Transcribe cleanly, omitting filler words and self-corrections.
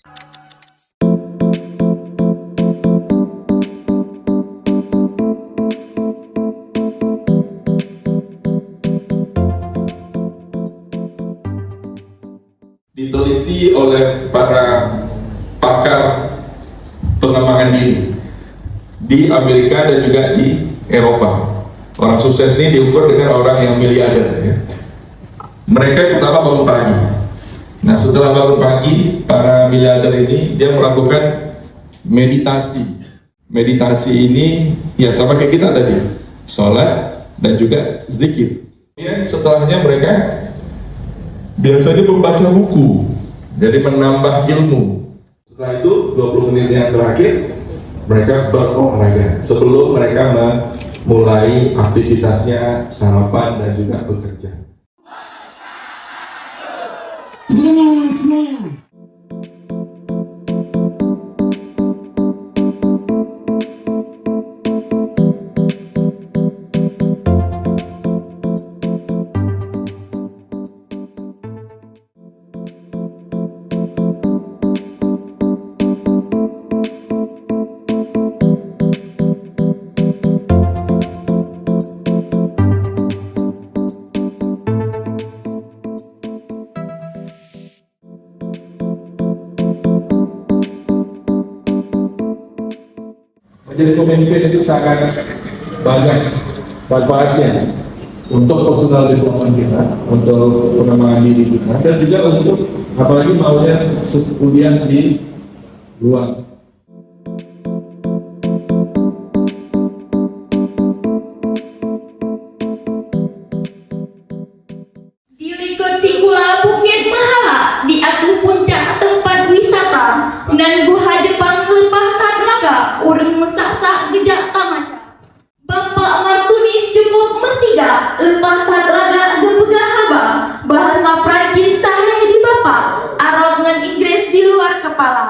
Diteliti oleh para pakar pengembangan diri di Amerika dan juga di Eropa. Orang sukses ini diukur dengan orang yang miliarder, ya. Mereka pertama bangun pagi. Nah, setelah bangun pagi, para miliarder ini dia melakukan meditasi. Meditasi ini ya sama kayak kita tadi, sholat dan juga zikir. Kemudian setelahnya mereka biasanya membaca buku, jadi menambah ilmu. Setelah itu 20 menit yang terakhir mereka berolahraga sebelum mereka memulai aktivitasnya sarapan dan juga bekerja. Menjadi pemimpin itu sangat banyak manfaatnya untuk personal development kita, untuk pengembangan diri kita, dan juga untuk apalagi maunya kuliah di luar. Di Likut Sikula Bukit Mahala, di atuh puncak tempat wisata, dan Guha Jepang lepah Tadlaga, urang mesaksa gejak tamasya. Bapak Martunis cukup mesiga, lepah Tadlaga gebegah haba, bahasa Prancis sahe di bapak, Arab ngan Inggris di luar kepala.